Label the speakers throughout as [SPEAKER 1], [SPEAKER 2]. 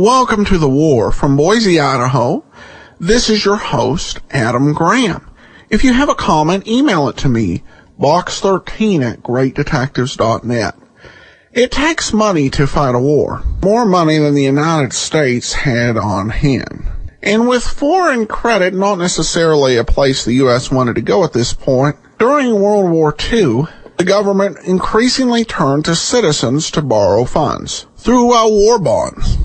[SPEAKER 1] Welcome to The War from Boise, Idaho. This is your host, Adam Graham. If you have a comment, email it to me, box13@greatdetectives.net. It takes money to fight a war, more money than the United States had on hand. And with foreign credit not necessarily a place the U.S. wanted to go at this point, during World War II, the government increasingly turned to citizens to borrow funds through war bonds.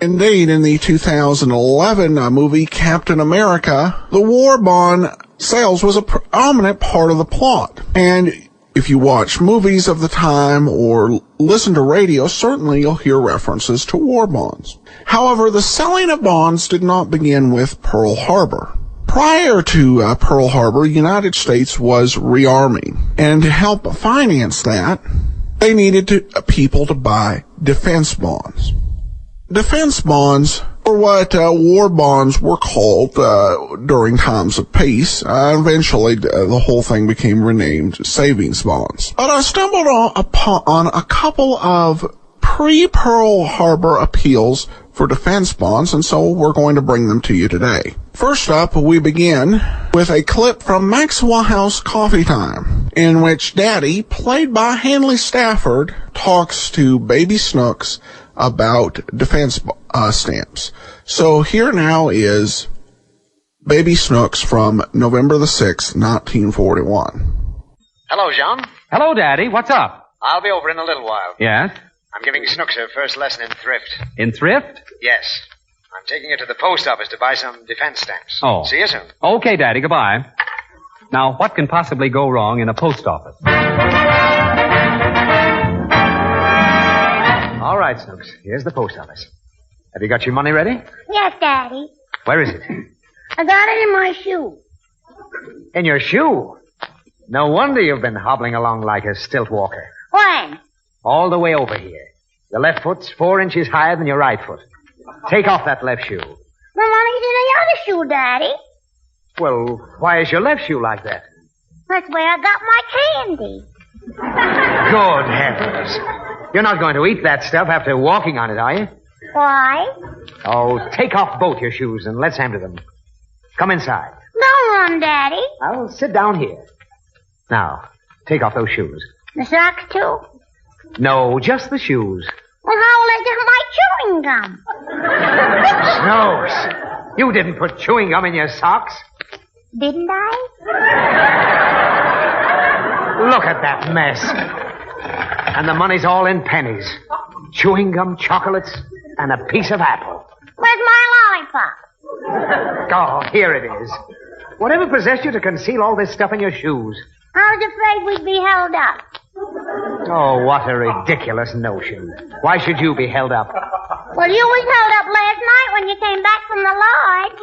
[SPEAKER 1] Indeed, in the 2011 movie Captain America, the war bond sales was a prominent part of the plot. And if you watch movies of the time or listen to radio, certainly you'll hear references to war bonds. However, the selling of bonds did not begin with Pearl Harbor. Prior to Pearl Harbor, the United States was rearming. And to help finance that, they needed people to buy defense bonds. Defense bonds were what war bonds were called during times of peace. Eventually, the whole thing became renamed savings bonds. But I stumbled upon a couple of pre-Pearl Harbor appeals for defense bonds, and so we're going to bring them to you today. First up, we begin with a clip from Maxwell House Coffee Time, in which Daddy, played by Hanley Stafford, talks to Baby Snooks about defense stamps. So here now is Baby Snooks from November the 6th, 1941.
[SPEAKER 2] Hello, Jean.
[SPEAKER 3] Hello, Daddy. What's up?
[SPEAKER 2] I'll be over in a little while.
[SPEAKER 3] Yes?
[SPEAKER 2] I'm giving Snooks her first lesson in thrift.
[SPEAKER 3] In thrift?
[SPEAKER 2] Yes. I'm taking her to the post office to buy some defense stamps.
[SPEAKER 3] Oh.
[SPEAKER 2] See you soon.
[SPEAKER 3] Okay, Daddy. Goodbye. Now, what can possibly go wrong in a post office? All right, Snooks. Here's the post office. Have you got your money ready?
[SPEAKER 4] Yes, Daddy.
[SPEAKER 3] Where is it?
[SPEAKER 4] I got it in my shoe.
[SPEAKER 3] In your shoe? No wonder you've been hobbling along like a stilt walker.
[SPEAKER 4] When?
[SPEAKER 3] All the way over here. Your left foot's 4 inches higher than your right foot. Take off that left shoe.
[SPEAKER 4] My money's in the other shoe, Daddy.
[SPEAKER 3] Well, why is your left shoe like that?
[SPEAKER 4] That's where I got my candy.
[SPEAKER 3] Good heavens. You're not going to eat that stuff after walking on it, are you?
[SPEAKER 4] Why?
[SPEAKER 3] Oh, take off both your shoes and let's handle them. Come inside.
[SPEAKER 4] Don't run, Daddy.
[SPEAKER 3] I'll sit down here. Now, take off those shoes.
[SPEAKER 4] The socks, too?
[SPEAKER 3] No, just the shoes.
[SPEAKER 4] Well, how will I get my chewing gum?
[SPEAKER 3] Snooks, you didn't put chewing gum in your socks.
[SPEAKER 4] Didn't I?
[SPEAKER 3] Look at that mess. And the money's all in pennies. Chewing gum, chocolates, and a piece of apple.
[SPEAKER 4] Where's my lollipop?
[SPEAKER 3] Oh, here it is. Whatever possessed you to conceal all this stuff in your shoes?
[SPEAKER 4] I was afraid we'd be held up.
[SPEAKER 3] Oh, what a ridiculous notion. Why should you be held up?
[SPEAKER 4] Well, you was held up last night when you came back from the lodge.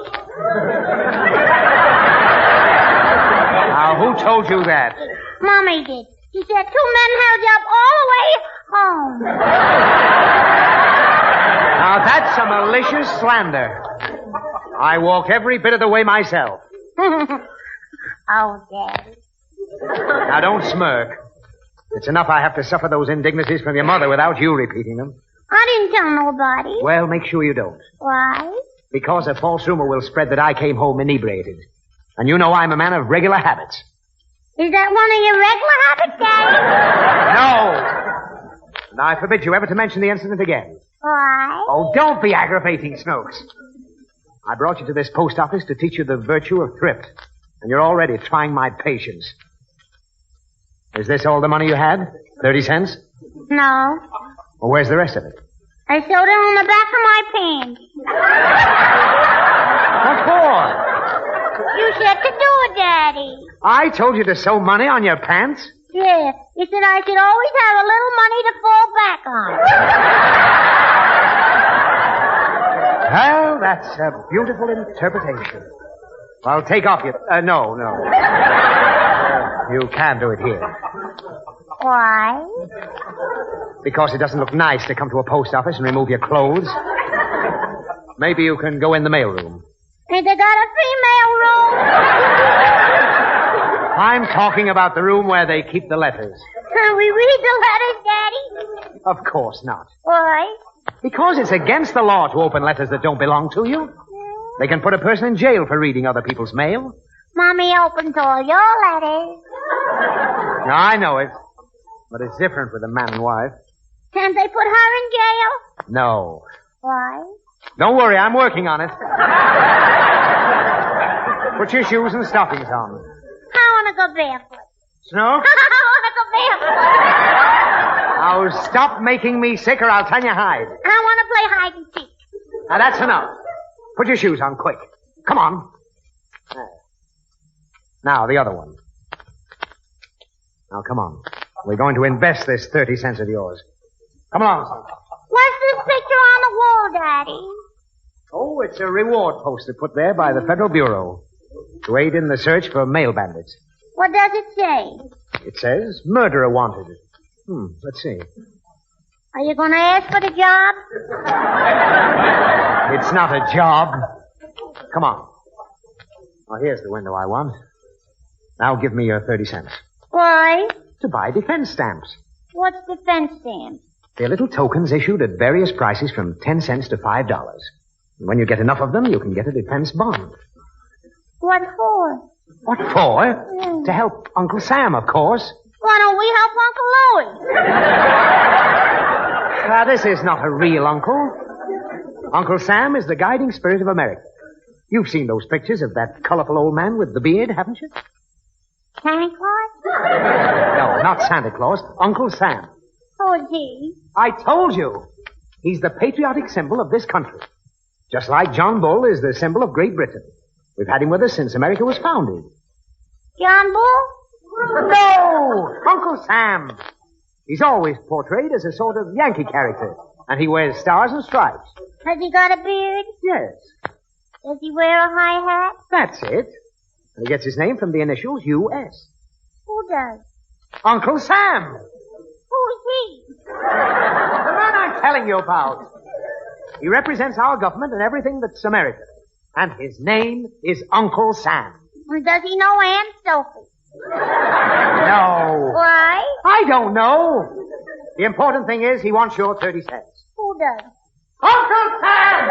[SPEAKER 3] Now, who told you that?
[SPEAKER 4] Mommy did. She said 2 men held you up all the way home.
[SPEAKER 3] Now, that's a malicious slander. I walked every bit of the way myself.
[SPEAKER 4] Oh, Daddy.
[SPEAKER 3] Now, don't smirk. It's enough I have to suffer those indignities from your mother without you repeating them.
[SPEAKER 4] I didn't tell nobody.
[SPEAKER 3] Well, make sure you don't.
[SPEAKER 4] Why?
[SPEAKER 3] Because a false rumor will spread that I came home inebriated. And you know I'm a man of regular habits.
[SPEAKER 4] Is that one of your regular habits, Daddy?
[SPEAKER 3] No! And I forbid you ever to mention the incident again.
[SPEAKER 4] Why?
[SPEAKER 3] Oh, don't be aggravating, Snooks. I brought you to this post office to teach you the virtue of thrift. And you're already trying my patience. Is this all the money you had? 30 cents?
[SPEAKER 4] No.
[SPEAKER 3] Well, where's the rest of it?
[SPEAKER 4] I sewed it on the back of my pants.
[SPEAKER 3] What for?
[SPEAKER 4] You said to do it, Daddy.
[SPEAKER 3] I told you to sew money on your pants?
[SPEAKER 4] Yeah. You said I should always have a little money to fall back on.
[SPEAKER 3] Well, that's a beautiful interpretation. Well, take off your... No. You can't do it here.
[SPEAKER 4] Why?
[SPEAKER 3] Because it doesn't look nice to come to a post office and remove your clothes. Maybe you can go in the mailroom.
[SPEAKER 4] Ain't they got a female room?
[SPEAKER 3] I'm talking about the room where they keep the letters.
[SPEAKER 4] Can we read the letters, Daddy?
[SPEAKER 3] Of course not.
[SPEAKER 4] Why?
[SPEAKER 3] Because it's against the law to open letters that don't belong to you. They can put a person in jail for reading other people's mail.
[SPEAKER 4] Mommy opens all your letters.
[SPEAKER 3] No, I know it. But it's different with a man and wife.
[SPEAKER 4] Can't they put her in jail?
[SPEAKER 3] No.
[SPEAKER 4] Why?
[SPEAKER 3] Don't worry, I'm working on it. Put your shoes and stockings on.
[SPEAKER 4] I want to go barefoot.
[SPEAKER 3] Snooks?
[SPEAKER 4] I want to go barefoot.
[SPEAKER 3] Now stop making me sick or I'll turn you hide.
[SPEAKER 4] I want to play hide and seek.
[SPEAKER 3] Now that's enough. Put your shoes on quick. Come on. There. Now the other one. Now come on. We're going to invest this 30 cents of yours. Come along, son.
[SPEAKER 4] What's this picture on the wall, Daddy?
[SPEAKER 3] Oh, it's a reward poster put there by the Federal Bureau to aid in the search for mail bandits.
[SPEAKER 4] What does it say?
[SPEAKER 3] It says, murderer wanted. Let's see.
[SPEAKER 4] Are you going to ask for the job?
[SPEAKER 3] It's not a job. Come on. Well, here's the window I want. Now give me your 30 cents.
[SPEAKER 4] Why?
[SPEAKER 3] To buy defense stamps.
[SPEAKER 4] What's defense stamps?
[SPEAKER 3] They're little tokens issued at various prices from 10 cents to $5. And when you get enough of them, you can get a defense bond.
[SPEAKER 4] What for?
[SPEAKER 3] What for? To help Uncle Sam, of course.
[SPEAKER 4] Why don't we help Uncle Louie?
[SPEAKER 3] Now, this is not a real uncle. Uncle Sam is the guiding spirit of America. You've seen those pictures of that colorful old man with the beard, haven't you?
[SPEAKER 4] Santa Claus?
[SPEAKER 3] No, not Santa Claus. Uncle Sam.
[SPEAKER 4] Who is he?
[SPEAKER 3] I told you. He's the patriotic symbol of this country. Just like John Bull is the symbol of Great Britain. We've had him with us since America was founded.
[SPEAKER 4] John Bull?
[SPEAKER 3] No! Uncle Sam. He's always portrayed as a sort of Yankee character. And he wears stars and stripes.
[SPEAKER 4] Has he got a beard?
[SPEAKER 3] Yes.
[SPEAKER 4] Does he wear a high hat?
[SPEAKER 3] That's it. And he gets his name from the initials U.S.
[SPEAKER 4] Who does?
[SPEAKER 3] Uncle Sam.
[SPEAKER 4] Who's he?
[SPEAKER 3] The man I'm telling you about. He represents our government and everything that's American. And his name is Uncle Sam.
[SPEAKER 4] Does he know Aunt Sophie?
[SPEAKER 3] No.
[SPEAKER 4] Why?
[SPEAKER 3] I don't know. The important thing is he wants your 30 cents.
[SPEAKER 4] Who does?
[SPEAKER 3] Uncle Sam!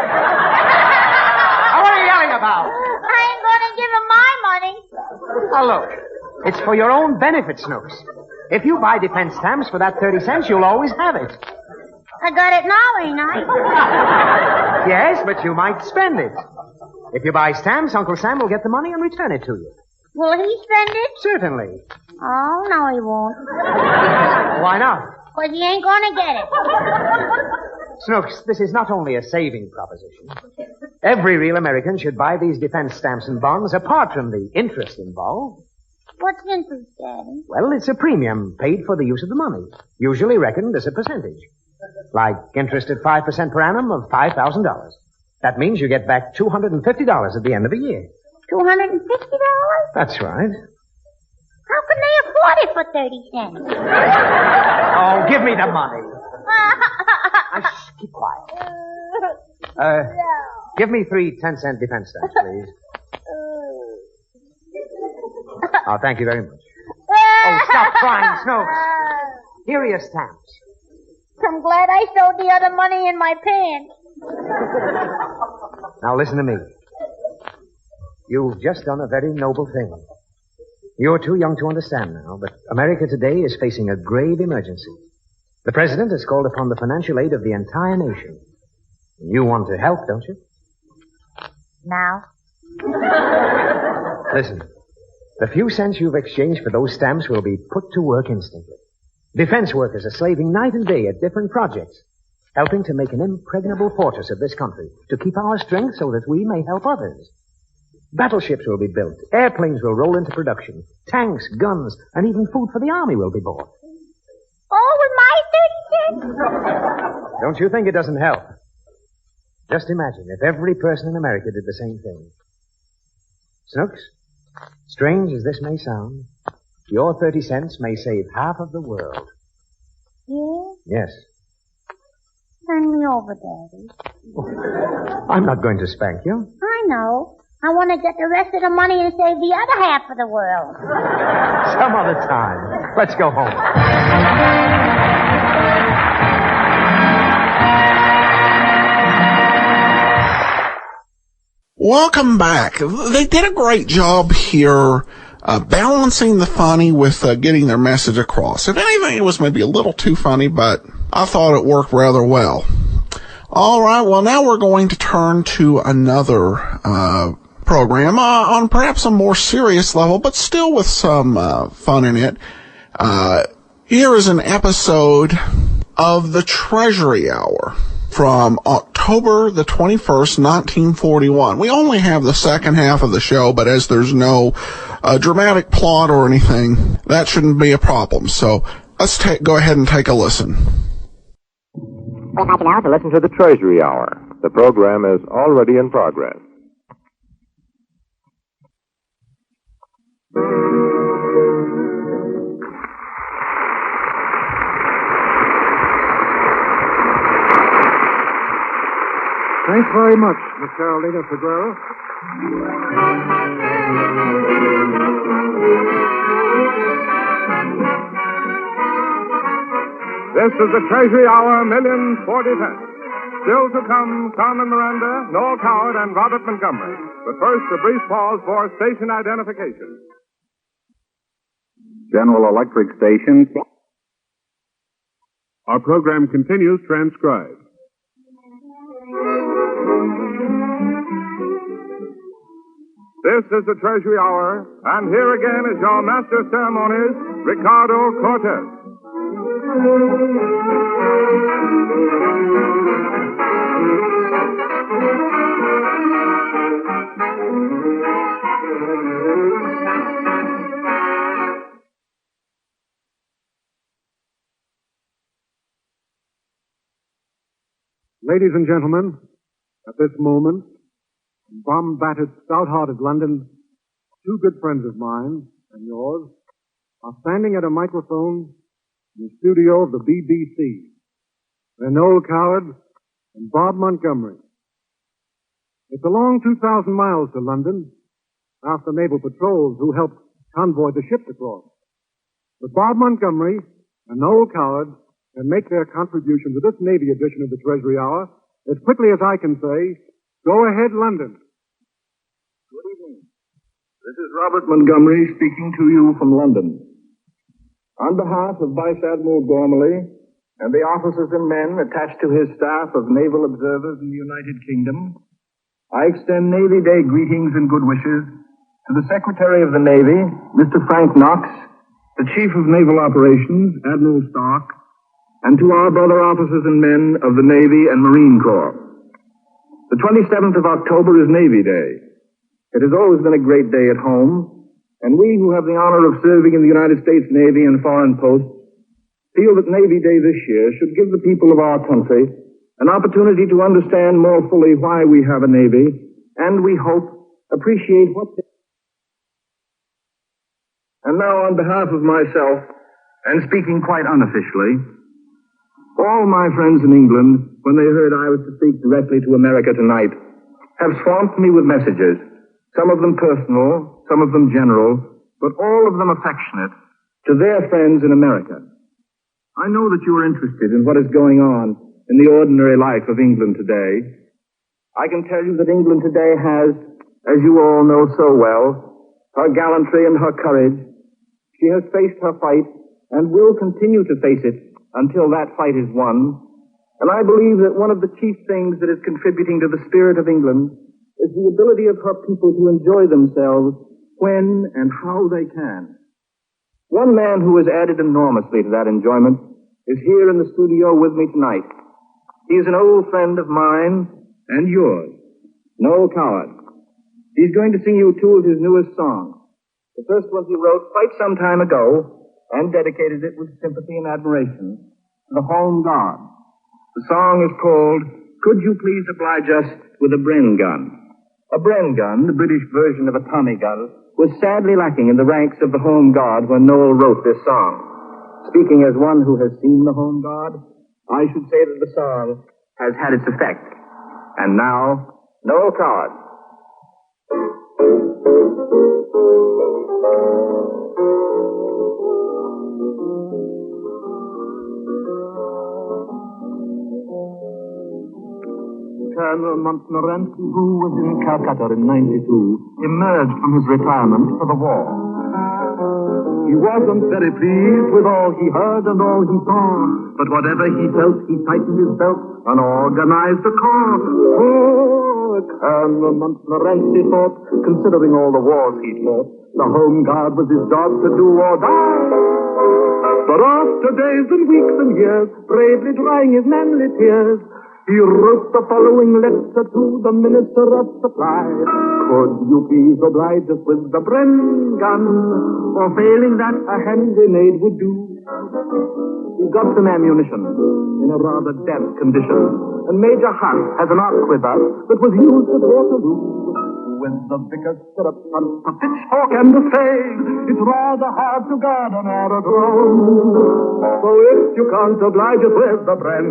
[SPEAKER 3] Now, what are you yelling about?
[SPEAKER 4] I ain't going to give him my money.
[SPEAKER 3] Now, look. It's for your own benefit, Snooks. If you buy defense stamps for that 30 cents, you'll always have it.
[SPEAKER 4] I got it now, ain't I?
[SPEAKER 3] Yes, but you might spend it. If you buy stamps, Uncle Sam will get the money and return it to you.
[SPEAKER 4] Will he spend it?
[SPEAKER 3] Certainly.
[SPEAKER 4] Oh, no, he won't.
[SPEAKER 3] Why not?
[SPEAKER 4] Because he ain't going to get it.
[SPEAKER 3] Snooks, this is not only a saving proposition. Every real American should buy these defense stamps and bonds apart from the interest involved.
[SPEAKER 4] What's interest, Daddy?
[SPEAKER 3] Well, it's a premium paid for the use of the money, usually reckoned as a percentage. Like interest at 5% per annum of $5,000. That means you get back $250 at the end of a year.
[SPEAKER 4] $250?
[SPEAKER 3] That's right.
[SPEAKER 4] How can they afford it for 30 cents?
[SPEAKER 3] Oh, give me the money. Shh, keep quiet. Give me 3 10-cent defense stamps, please. Oh, thank you very much. Oh, stop crying, Snooks. Here are your stamps.
[SPEAKER 4] I'm glad I stowed the other money in my pants.
[SPEAKER 3] Now listen to me. You've just done a very noble thing. You're too young to understand now, but America today is facing a grave emergency. The president has called upon the financial aid of the entire nation. You want to help, don't you?
[SPEAKER 4] Now?
[SPEAKER 3] Listen, the few cents you've exchanged for those stamps will be put to work instantly. Defense workers are slaving night and day at different projects, helping to make an impregnable fortress of this country to keep our strength so that we may help others. Battleships will be built, airplanes will roll into production, tanks, guns, and even food for the army will be bought.
[SPEAKER 4] Oh, with my 30 cents?
[SPEAKER 3] Don't you think it doesn't help? Just imagine if every person in America did the same thing. Snooks, strange as this may sound, your 30 cents may save half of the world.
[SPEAKER 4] Yeah?
[SPEAKER 3] Yes.
[SPEAKER 4] Send me over, Daddy.
[SPEAKER 3] I'm not going to spank you.
[SPEAKER 4] I know. I want to get the rest of the money and save the other half of the world.
[SPEAKER 3] Some other time. Let's go home.
[SPEAKER 1] Welcome back. They did a great job here balancing the funny with getting their message across. If anything, it was maybe a little too funny, but I thought it worked rather well. All right, well, now we're going to turn to another program on perhaps a more serious level, but still with some fun in it. Here is an episode of the Treasury Hour from October the 21st, 1941. We only have the second half of the show, but as there's no dramatic plot or anything, that shouldn't be a problem. So let's go ahead and take a listen.
[SPEAKER 5] We'd like now to listen to the Treasury Hour. The program is already in progress.
[SPEAKER 6] Thanks very much, Miss Carolina Figueroa.
[SPEAKER 7] This is the Treasury Hour, millions for defense. Still to come, Carmen Miranda, Noel Coward, and Robert Montgomery. But first, a brief pause for station identification.
[SPEAKER 5] General Electric Station.
[SPEAKER 7] Our program continues transcribed. This is the Treasury Hour, and here again is your master of ceremonies, Ricardo Cortez.
[SPEAKER 6] Ladies and gentlemen, at this moment, in bomb-battered, stout-hearted London, two good friends of mine and yours are standing at a microphone in the studio of the BBC. They're Noel Coward and Bob Montgomery. It's a long 2,000 miles to London. Ask the naval patrols who helped convoy the ship across. But Bob Montgomery and Noel Coward can make their contribution to this Navy edition of the Treasury Hour as quickly as I can say, go ahead, London.
[SPEAKER 8] Good evening. This is Robert Montgomery speaking to you from London. On behalf of Vice Admiral Gormley and the officers and men attached to his staff of naval observers in the United Kingdom, I extend Navy Day greetings and good wishes to the Secretary of the Navy, Mr. Frank Knox, the Chief of Naval Operations, Admiral Stark, and to our brother officers and men of the Navy and Marine Corps. The 27th of October is Navy Day. It has always been a great day at home, and we who have the honor of serving in the United States Navy and foreign posts feel that Navy Day this year should give the people of our country an opportunity to understand more fully why we have a Navy, and we hope appreciate what they... And now, on behalf of myself, and speaking quite unofficially, all my friends in England, when they heard I was to speak directly to America tonight, have swamped me with messages, some of them personal, some of them general, but all of them affectionate, to their friends in America. I know that you are interested in what is going on in the ordinary life of England today. I can tell you that England today has, as you all know so well, her gallantry and her courage. She has faced her fight and will continue to face it until that fight is won. And I believe that one of the chief things that is contributing to the spirit of England is the ability of her people to enjoy themselves when and how they can. One man who has added enormously to that enjoyment is here in the studio with me tonight. He is an old friend of mine and yours, Noel Coward. He's going to sing you two of his newest songs. The first one he wrote quite some time ago and dedicated it with sympathy and admiration to the Home Guard. The song is called Could You Please Oblige Us with a Bren Gun? A Bren gun, the British version of a Tommy gun, was sadly lacking in the ranks of the Home Guard when Noel wrote this song. Speaking as one who has seen the Home Guard, I should say that the song has had its effect. And now, Noel Coward. Colonel Montgomery, who was in Calcutta in '92, emerged from his retirement for the war. He wasn't very pleased with all he heard and all he saw, but whatever he felt, he tightened his belt and organized a corps. Oh, Colonel Montgomery thought, considering all the wars he'd fought, the Home Guard was his job to do or die. But after days and weeks and years, bravely drying his manly tears, he wrote the following letter to the Minister of Supply. Could you please oblige us with the Bren gun? Or failing that, a hand grenade would do. He got some ammunition in a rather damp condition, and Major Hunt has an arc quiver that was used at Waterloo. With the vicar's syrup punch, a pitchfork and a spade, it's rather hard to guard an aerodrome. So if you can't oblige us with the Bren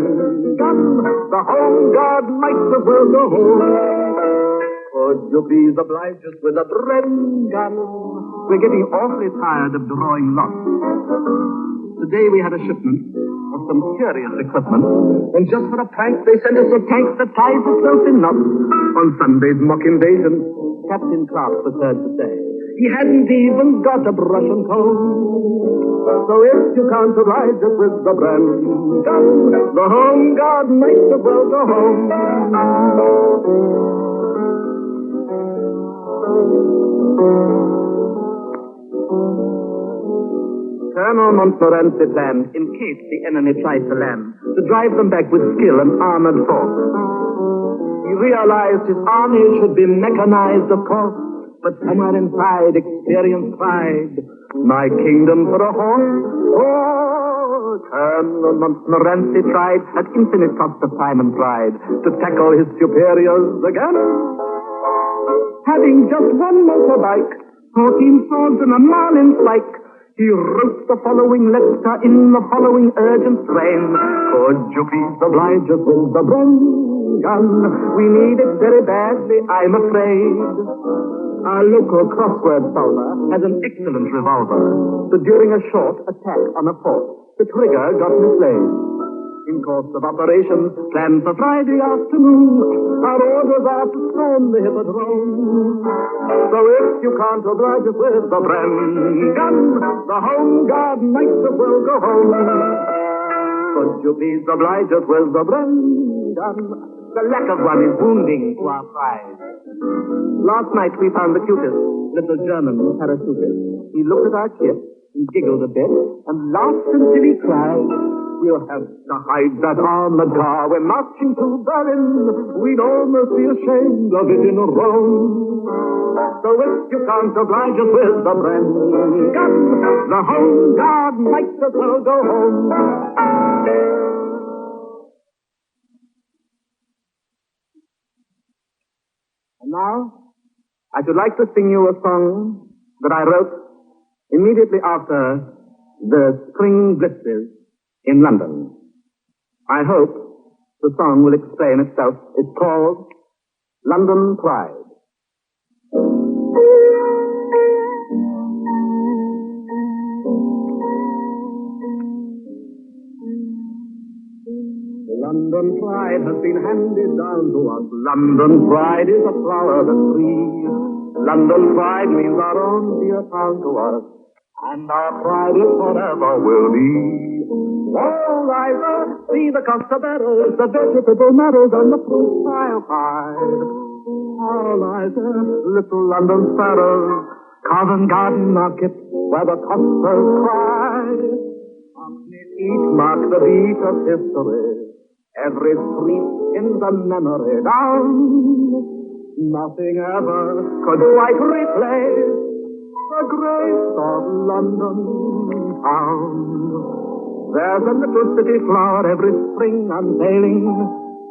[SPEAKER 8] gun, the Home Guard might as well go home. Could you please oblige us with a Bren gun? We're getting awfully tired of drawing lots. Today we had a shipment of some curious equipment, and just for a prank they sent us a tank that ties itself in knots. On Sunday's mock invasion, Captain Clark was heard to say he hadn't even got a brush and comb. So if you can't oblige us with the Bren gun, the Home Guard might as well go home. Colonel Montmorency planned, in case the enemy tried to land, to drive them back with skill and armored force. He realized his army should be mechanized, of course, but somewhere inside experience cried, my kingdom for a horse. Oh, Colonel Montmorency tried, at infinite cost of time and pride, to tackle his superiors again. Having just one motorbike, 14 swords and a marlin spike, he wrote the following letter in the following urgent strain. Could you please oblige us with the Bren gun? We need it very badly, I'm afraid. Our local crossword solver has an excellent revolver, so during a short attack on a fort, the trigger got mislaid. In course of operations planned for Friday afternoon, our orders are to storm the Hippodrome. So if you can't oblige us with the Bren gun, the Home Guard might as well go home. Could you please oblige us with the Bren gun? The lack of one is wounding to our pride. Last night we found the cutest little German parachutist. He looked at our ship and giggled a bit and laughed until he cried. We'll have to hide that armored car. We're marching to Berlin. We'd almost be ashamed of it in Rome. So if you can't oblige us with the Bren gun, the Home Guard might as well go home. And now, I should like to sing you a song that I wrote immediately after the spring blisters in London. I hope the song will explain itself. It's called London Pride. London Pride has been handed down to us. London Pride is a flower that's free. London Pride means our own dear town to us, and our pride is forever will be. Oh, Liza, see the Costa barrels, the vegetable meadows, and the fruit I'll hide. Oh, Liza, little London sparrows, Covent Garden Market, where the Costas cry. Underneath each mark the beat of history, every street in the memory down. Nothing ever could quite replace the grace of London town. There's a little city flower every spring unveiling,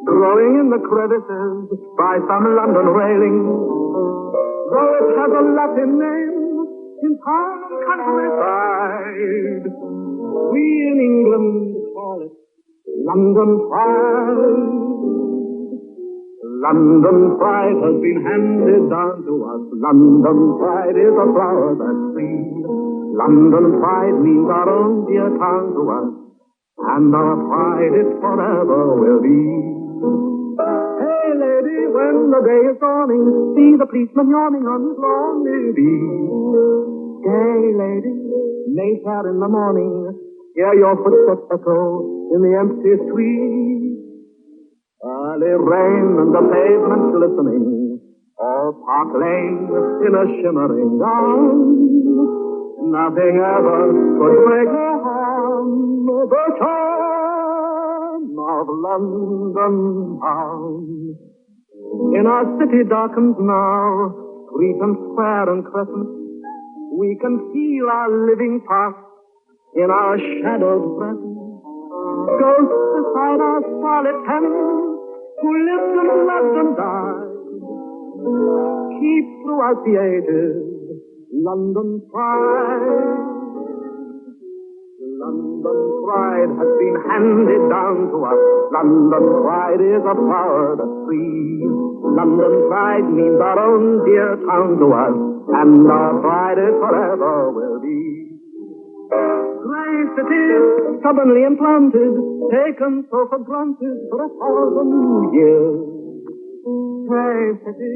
[SPEAKER 8] growing in the crevices by some London railing. Though it has a Latin name, in town and countryside, we in England call it London Pride. London Pride has been handed down to us. London Pride is a flower that's free. London Pride means our own dear town to us, and our pride it forever will be. Hey, lady.
[SPEAKER 6] when the day is dawning, see the policeman yawning on his lawn. Be gay, lady, later in the morning, hear your footsteps echo in the empty street. Early rain and the pavement glistening, all Park Lane in a shimmering dawn. Nothing ever could break the harm, the charm of London town. In our city darkened now, street and square and crescent, we can feel our living past in our shadowed present. Ghosts beside our starlit tenants, who lived and loved and died, keep throughout the ages London pride. London pride has been handed down to us. London pride is a power that's free. London pride means our own dear town to us, and our pride is forever will be. Grey city, stubbornly implanted, taken so for granted for 1,000 years. Grey city,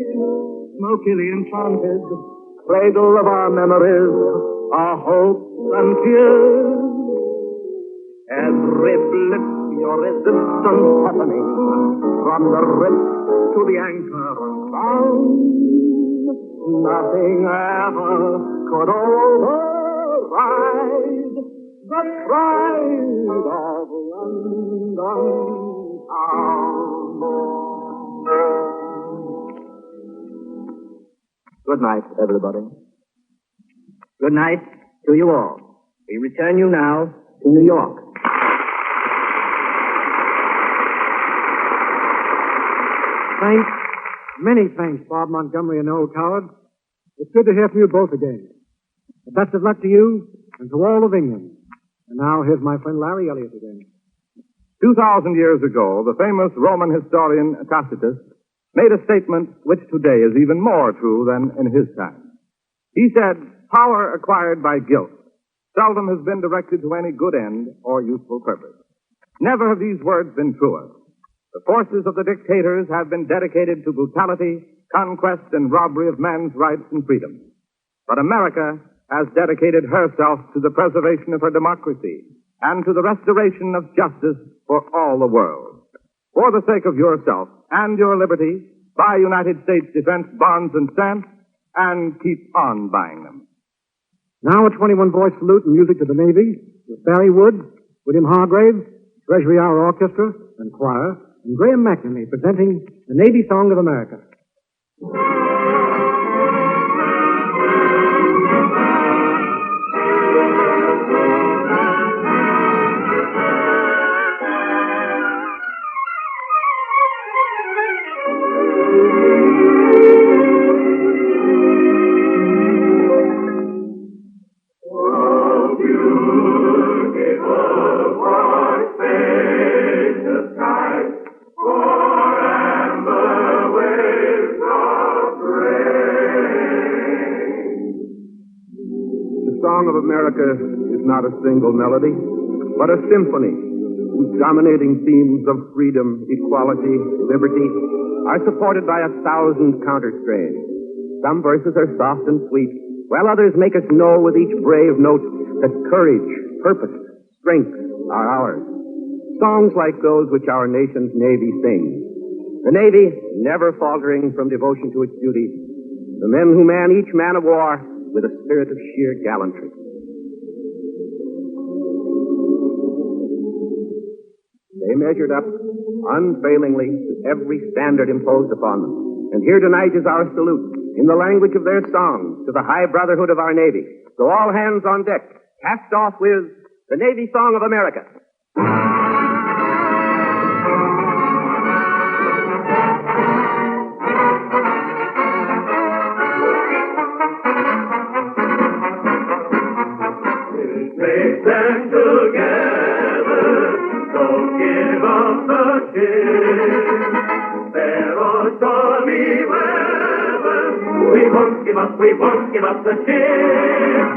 [SPEAKER 6] smokily enchanted, cradle of our memories, our hopes and fears. Every blip your resistance happening, from the rip to the anchor bound. Nothing ever could override the pride of London town. Good night, everybody. Good night to you all. We return you now to New York. Thanks. Many thanks, Bob Montgomery and Noel Coward. It's good to hear from you both again. The best of luck to you and to all of England. And now here's my friend Larry Elliott again.
[SPEAKER 7] 2,000 years ago, the famous Roman historian Tacitus made a statement which today is even more true than in his time. He said, "Power acquired by guilt seldom has been directed to any good end or useful purpose." Never have these words been truer. The forces of the dictators have been dedicated to brutality, conquest, and robbery of man's rights and freedoms. But America has dedicated herself to the preservation of her democracy and to the restoration of justice for all the world. For the sake of yourself and your liberty, buy United States defense bonds and stamps, and keep on buying them.
[SPEAKER 6] Now a 21-voice salute and music to the Navy with Barry Wood, William Hargrave, Treasury Hour Orchestra and Choir, and Graham McNamee presenting the Navy Song of America.
[SPEAKER 5] America is not a single melody, but a symphony whose dominating themes of freedom, equality, liberty are supported by 1,000 counterstrains. Some verses are soft and sweet, while others make us know with each brave note that courage, purpose, strength are ours. Songs like those which our nation's Navy sings. The Navy, never faltering from devotion to its duties. The men who man each man of war with a spirit of sheer gallantry. They measured up unfailingly to every standard imposed upon them. And here tonight is our salute, in the language of their songs, to the high brotherhood of our Navy. So all hands on deck, cast off with the Navy Song of America.
[SPEAKER 9] Stand together, don't give up the ship. There are stormy weather, we won't give up the ship.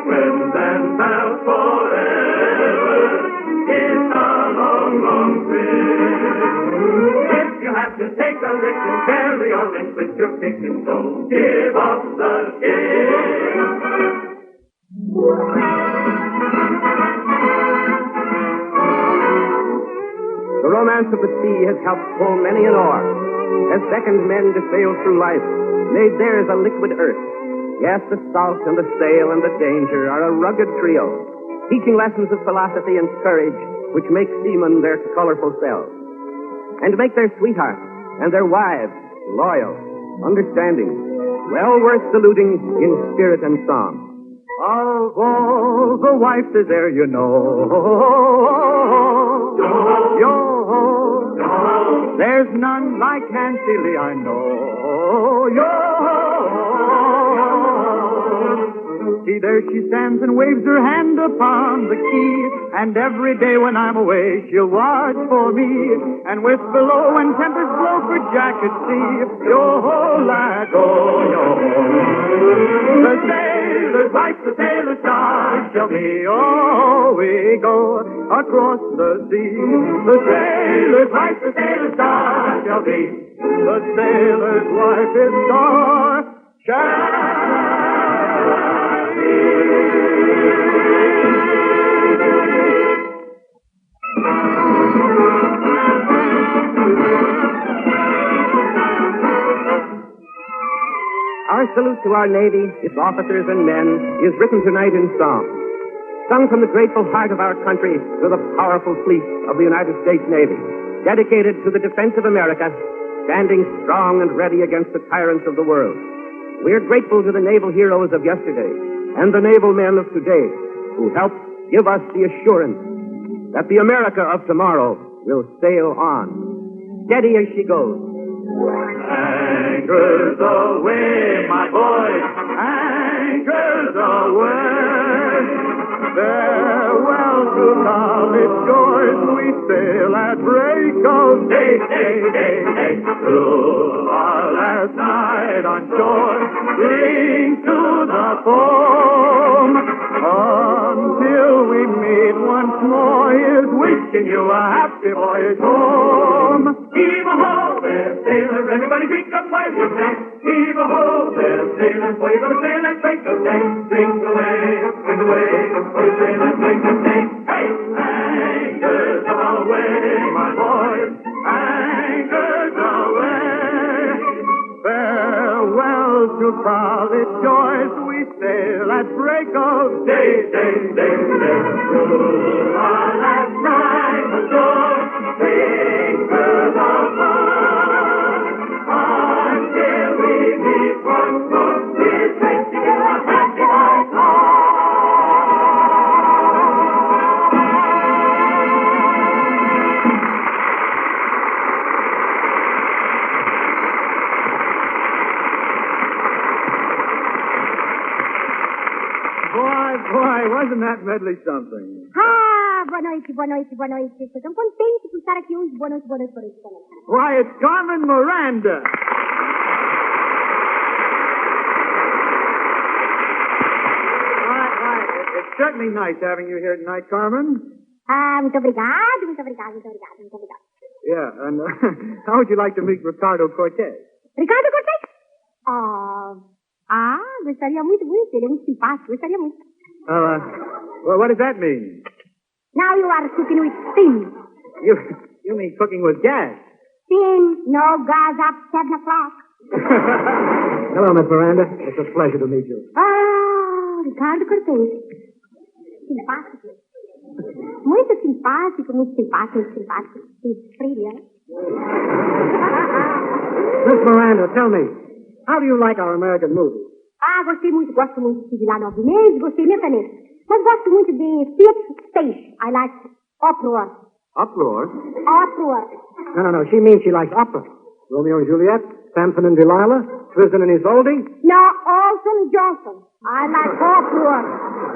[SPEAKER 9] Friends and pals forever, it's a long, long trip. If you have to take a risk and carry your pickings, don't give up the game.
[SPEAKER 5] The romance of the sea has helped pull many an oar, has beckoned men to sail through life, made theirs a liquid earth. Yes, the salt and the sail and the danger are a rugged trio, teaching lessons of philosophy and courage which make seamen their colorful selves, and make their sweethearts and their wives loyal, understanding, well worth saluting in spirit and song. Of all the wives is there, you know, there's none like Nancy Lee, I know. See, there she stands and waves her hand upon the key, and every day when I'm away, she'll watch for me, and whistle below when tempers blow for Jack at sea. Yo-ho-la-go, yo. The sailor's wife, the sailor's star shall be. Oh, we go across the sea. The sailor's wife, the sailor's star shall be. The sailor's wife is star shall be. Our salute to our Navy, its officers and men, is written tonight in song. Sung from the grateful heart of our country to the powerful fleet of the United States Navy, dedicated to the defense of America, standing strong and ready against the tyrants of the world. We are grateful to the naval heroes of yesterday and the naval men of today who helped give us the assurance that the America of tomorrow will sail on. Steady as she goes.
[SPEAKER 9] Anchors away, my boys, anchors away. Farewell to college doors, we sail at break of day, day, day, day. Through our last night on shore, cling to the foam. Until we meet once more, here's wishing you a happy voyage home. Heave-a-ho, there, sailor, everybody drink up while you say. Heave-a-ho, there, sailor, we're gonna sail at break of day. Drink away, we'll sail at break of day. Hey, anchors away, my boys, anchors away. Farewell to college joys, we sail at break of day, day, day, day. Through our last night ashore, fingers apart, until we meet once more, we're drinking a happy night home.
[SPEAKER 7] Boy, wasn't that medley something?
[SPEAKER 4] Ah, boa noite, boa noite, boa noite. Estou tão contente por estar aqui hoje. Boa noite, boa noite, boa noite, boa noite.
[SPEAKER 7] Why, it's Carmen Miranda. It's certainly nice having you here tonight, Carmen.
[SPEAKER 4] Ah, muito obrigado, muito obrigado, muito obrigado, muito obrigado.
[SPEAKER 7] Yeah, and how would you like to meet Ricardo Cortez?
[SPEAKER 4] Ricardo Cortez? Gostaria muito, muito. Ele é muito simpático, gostaria muito.
[SPEAKER 7] Well, what does that mean?
[SPEAKER 4] Now you are cooking with steam.
[SPEAKER 7] You mean cooking with gas?
[SPEAKER 4] Steam, no gas up 7 o'clock.
[SPEAKER 6] Hello, Miss Miranda. It's a pleasure to meet you.
[SPEAKER 4] Ricardo Cortez. Simpático. Muito simpático, muito simpático, muito simpático. Brilliant.
[SPEAKER 6] Miss Miranda, tell me, how do you like our American movies?
[SPEAKER 4] Gostei muito, gosto muito. Estive lá 9 meses, gostei imensamente. Mas gosto muito de theater stage. I like opera.
[SPEAKER 6] Uproar?
[SPEAKER 4] Opera.
[SPEAKER 6] No. She means she likes opera. Romeo and Juliet, Samson and Delilah, Tristan and Isolde.
[SPEAKER 4] No, Olson Johnson. I like opera.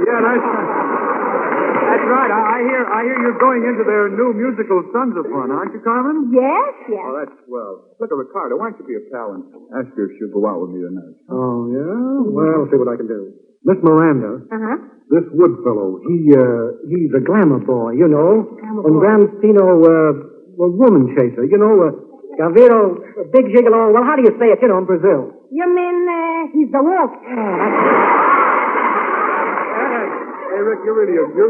[SPEAKER 7] Yeah, that's right. I hear you're going into their new musical Sons of Fun, aren't you, Carmen?
[SPEAKER 4] Yes.
[SPEAKER 7] Oh, that's swell. Look, Ricardo, why don't you be a pal and ask her if she'll go out with me tonight?
[SPEAKER 6] Oh, yeah? Well, I'll see what I can do. Miss Miranda,
[SPEAKER 4] Uh-huh.
[SPEAKER 6] this Woodfellow, he's a glamour boy, you know.
[SPEAKER 4] Glamour
[SPEAKER 6] and
[SPEAKER 4] boy.
[SPEAKER 6] Grandino, woman chaser, you know,
[SPEAKER 3] Gaviro, big gigolo. Well, how do you say it, in Brazil?
[SPEAKER 4] You mean, he's the wolf?
[SPEAKER 5] Hey, Rick, you're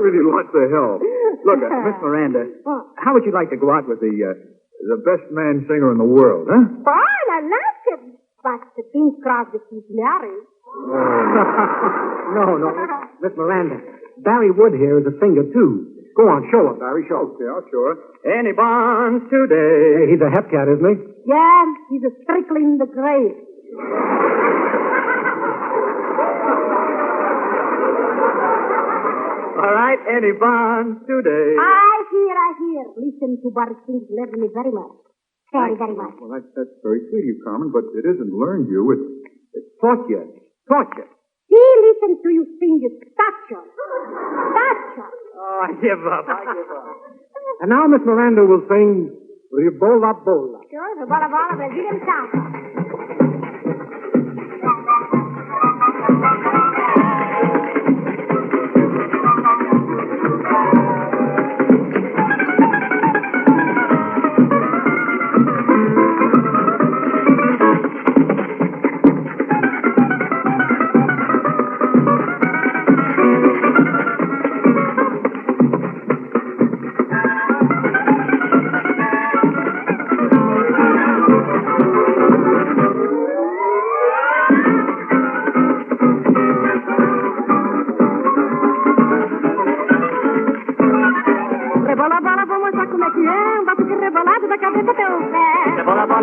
[SPEAKER 5] really lots of help. Look, Miss Miranda, how would you like to go out with the best man singer in the world, huh?
[SPEAKER 4] Fine, I like him. But the Bing Crosby is married.
[SPEAKER 3] No. Miss Miranda, Barry Wood here is a singer, too. Go on, show her, Barry, show her.
[SPEAKER 5] Okay, I'll show her.
[SPEAKER 3] Any bonds today? Hey, he's a hep cat, isn't he?
[SPEAKER 4] Yeah, he's a strictly in the grave.
[SPEAKER 3] All right, any bonds today?
[SPEAKER 4] I hear. Listen to Barry sings love me very much. Very, very much.
[SPEAKER 5] Well, that's very sweet of you, Carmen, but it isn't learned you. It's taught you.
[SPEAKER 4] He listens to you sing it. Stature.
[SPEAKER 3] Oh, I give up. And now Miss Miranda will sing Ribola Bola.
[SPEAKER 4] Sure, the bola, Brazilian sound.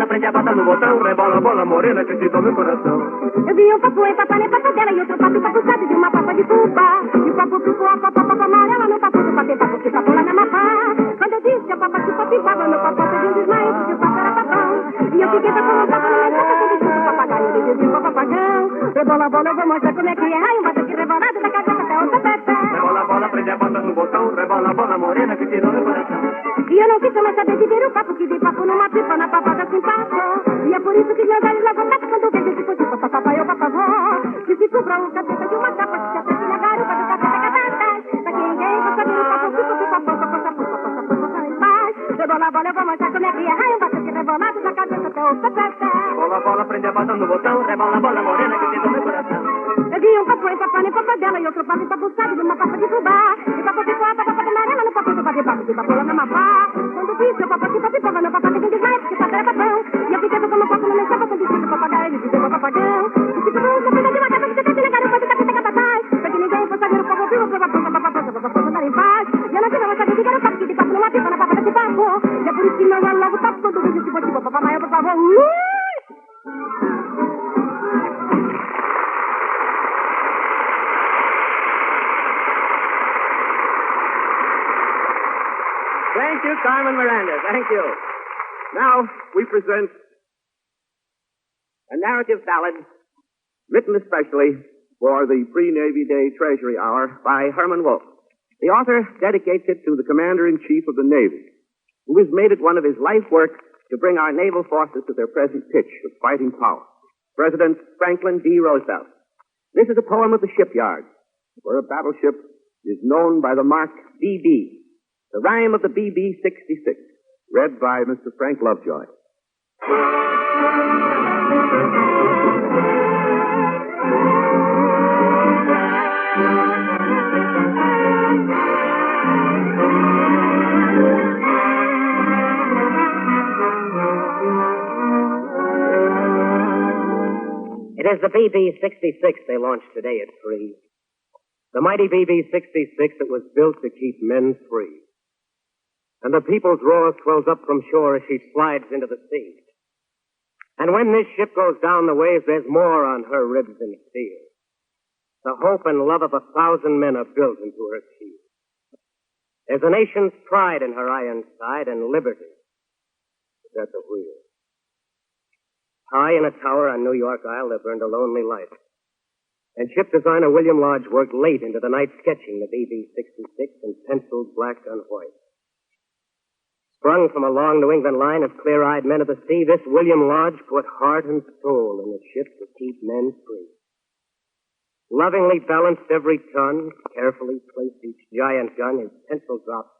[SPEAKER 9] Prende a bota no botão, rebola, bola morena que se toma o coração.
[SPEAKER 4] Eu vi um papo em papa, nem papa dela, e outro papo papuçado de uma papa de fubá. E o papo ficou a papa amarela no papo do papo, papo que papo lá na mapá. Quando eu disse que a papa se papivava, meu papo pediu um desmaio, porque o papo era papão. E eu fiquei tapando papa no meu papo, tudo junto, papagaio, ele disse o papagão. Rebola, bola, eu vou mostrar como é que é, ai, um bata que rebolado da cabeça até o tapete.
[SPEAKER 9] Rebola, bola, prende a bota no botão, rebola, bola morena que tirou meu coração.
[SPEAKER 4] E eu não quis mais saber de ver o papo, que vi papo numa pipa, na papada sem papo. E é por isso que meus olhos levantaram quando vejo esse coisa, papai, eu papavó. Que se cubra o cabeça de uma capa, que se acerta na garupa do café da catata. Pra quem ninguém gosta de um papo, rebola, bola, eu vou mostrar como é que é, ai, um bata que rebolado da cabeça até o tapete.
[SPEAKER 9] Rebola, bola, prende a bota no botão, rebola, bola morena que tirou meu coração.
[SPEAKER 4] Eu vi um papo em papa, nem papa dela, e outro papo papuçado de uma papa de fubá. E papo ficou a papa amarela no papo do papo de papo lá na mapá. Quando disse o papo que papipava, meu papo teve um desmaio, porque papo era papão. E eu fiquei tocando papo no meu chapa, quando disse o papagaio, ele disse o papagão. E se tudo isso precisa de uma capa, que você tem na garupa do capeta capataz. Pra que ninguém possa ver o papo vivo, pro papo andar em paz. E eu não quis mais saber de ver o papo, que de papo numa pipa, na papa desse papo. E é por isso que meu olho logo papo, quando vejo esse botibo, papai, maior, por favor.
[SPEAKER 3] Thank you, Carmen Miranda. Thank you. Now, we present a narrative ballad written especially for the Pre-Navy Day Treasury Hour by Herman Wolfe. The author dedicates it to the Commander-in-Chief of the Navy, who has made it one of his life work to bring our naval forces to their present pitch of fighting power, President Franklin D. Roosevelt. This is a poem of the shipyard, where a battleship is known by the mark BB, the rhyme of the BB-66, read by Mr. Frank Lovejoy.
[SPEAKER 10] It is the BB-66 they launched today at 3. The mighty BB-66 that was built to keep men free. And the people's roar swells up from shore as she slides into the sea. And when this ship goes down the waves, there's more on her ribs than steel. The hope and love of 1,000 men are built into her keel. There's a nation's pride in her iron side, and liberty is at the wheel. High in a tower on New York Isle, there burned a lonely light. And ship designer William Lodge worked late into the night sketching the BB-66 in penciled black on white. Sprung from a long New England line of clear-eyed men of the sea, this William Lodge put heart and soul in the ship to keep men free. Lovingly balanced every ton, carefully placed each giant gun, his pencil dropped,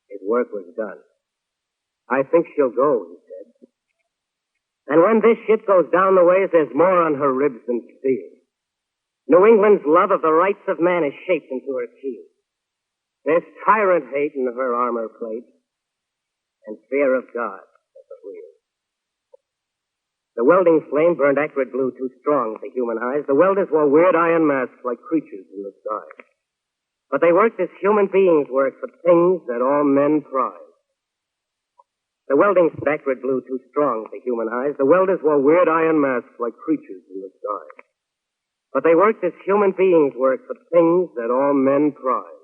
[SPEAKER 10] his work was done. I think she'll go, he said. And when this ship goes down the ways, there's more on her ribs than steel. New England's love of the rights of man is shaped into her keel. There's tyrant hate in her armor plate, and fear of God at the wheel. The welding flame burned acrid blue too strong for human eyes. The welders wore weird iron masks like creatures in the sky. But they worked as human beings work for things that all men prize. The welding acrid blue too strong for human eyes. The welders wore weird iron masks like creatures in the sky. But they worked as human beings work for things that all men prize.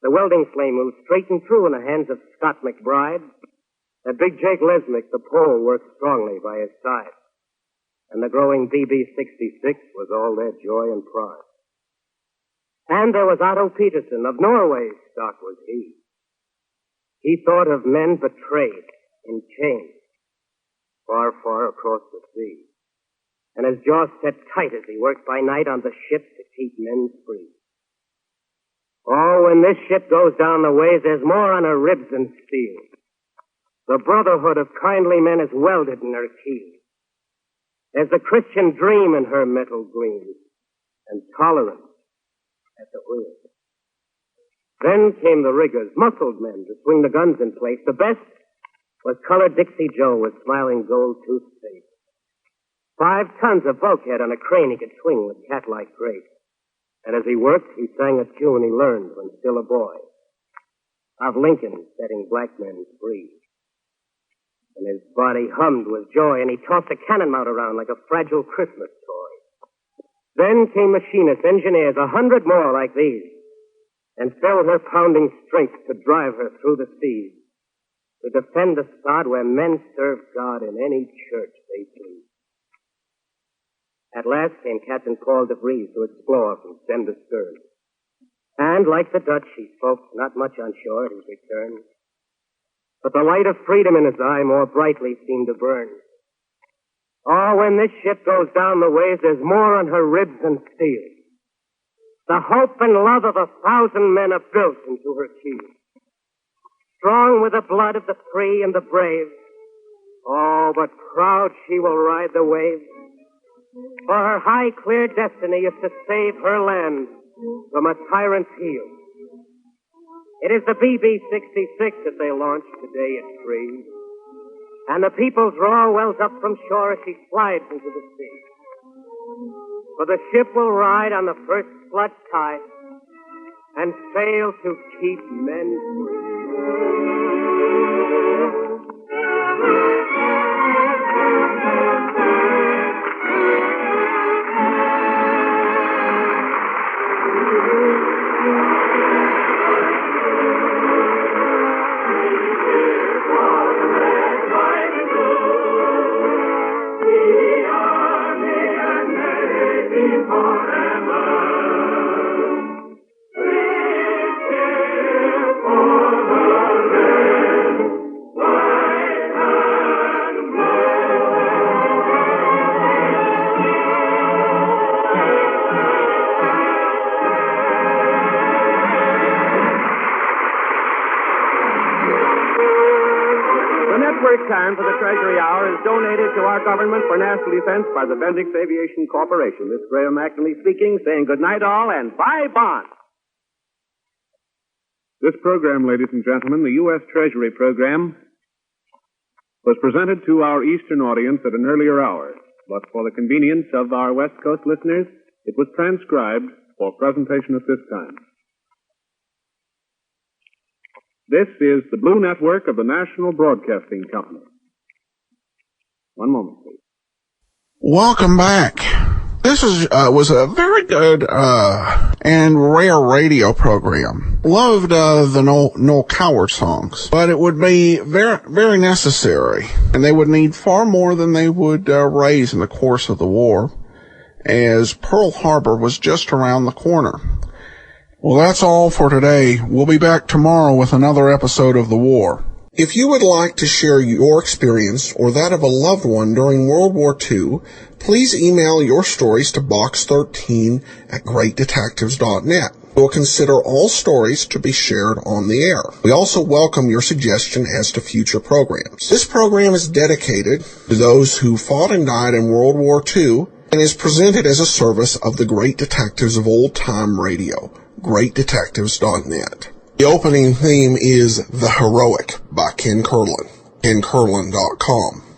[SPEAKER 10] The welding flame moved straight and true in the hands of Scott McBride. And Big Jake Lesnick, the pole, worked strongly by his side. And the growing BB-66 was all their joy and pride. And there was Otto Peterson, of Norway's stock was he. He thought of men betrayed in chains, far, far across the sea. And his jaw set tight as he worked by night on the ship to keep men free. Oh, when this ship goes down the ways, there's more on her ribs than steel. The brotherhood of kindly men is welded in her keel. There's the Christian dream in her metal gleams, and tolerance at the wheel. Then came the riggers, muscled men to swing the guns in place. The best was colored Dixie Joe with smiling gold-toothed face. 5 tons of bulkhead on a crane he could swing with cat-like grace. And as he worked, he sang a tune he learned when still a boy, of Lincoln setting black men free. And his body hummed with joy, and he tossed a cannon mount around like a fragile Christmas toy. Then came machinists, engineers, 100 more like these, and filled her pounding strength to drive her through the seas, to defend the sod where men serve God in any church they please. At last came Captain Paul DeVries to explore from stem to stern. And like the Dutch, he spoke not much on shore at his return, but the light of freedom in his eye more brightly seemed to burn. Oh, when this ship goes down the ways, there's more on her ribs than steel. The hope and love of 1,000 men are built into her keel. Strong with the blood of the free and the brave. Oh, but proud she will ride the waves. For her high, clear destiny is to save her land from a tyrant's heel. It is the BB-66 that they launched today at 3. And the people's roar wells up from shore as she slides into the sea. For the ship will ride on the first flood tide and sail to keep men free.
[SPEAKER 5] Time for the Treasury Hour is donated to our government for national defense by the Bendix Aviation Corporation. This is Graham McNamee speaking, saying good night all and bye bonds.
[SPEAKER 6] This program, ladies and gentlemen, the U.S. Treasury program, was presented to our Eastern audience at an earlier hour. But for the convenience of our West Coast listeners, it was transcribed for presentation at this time. This is the Blue Network of the National Broadcasting Company. One moment, please.
[SPEAKER 1] Welcome back. This was a very good and rare radio program. Loved the Noel Coward songs, but it would be very, very necessary, and they would need far more than they would raise in the course of the war, as Pearl Harbor was just around the corner. Well, that's all for today. We'll be back tomorrow with another episode of The War. If you would like to share your experience or that of a loved one during World War II, please email your stories to box13@greatdetectives.net. We'll consider all stories to be shared on the air. We also welcome your suggestion as to future programs. This program is dedicated to those who fought and died in World War II and is presented as a service of the Great Detectives of Old Time Radio, greatdetectives.net. The opening theme is The Heroic by Ken Curlin, KenCurlin.com.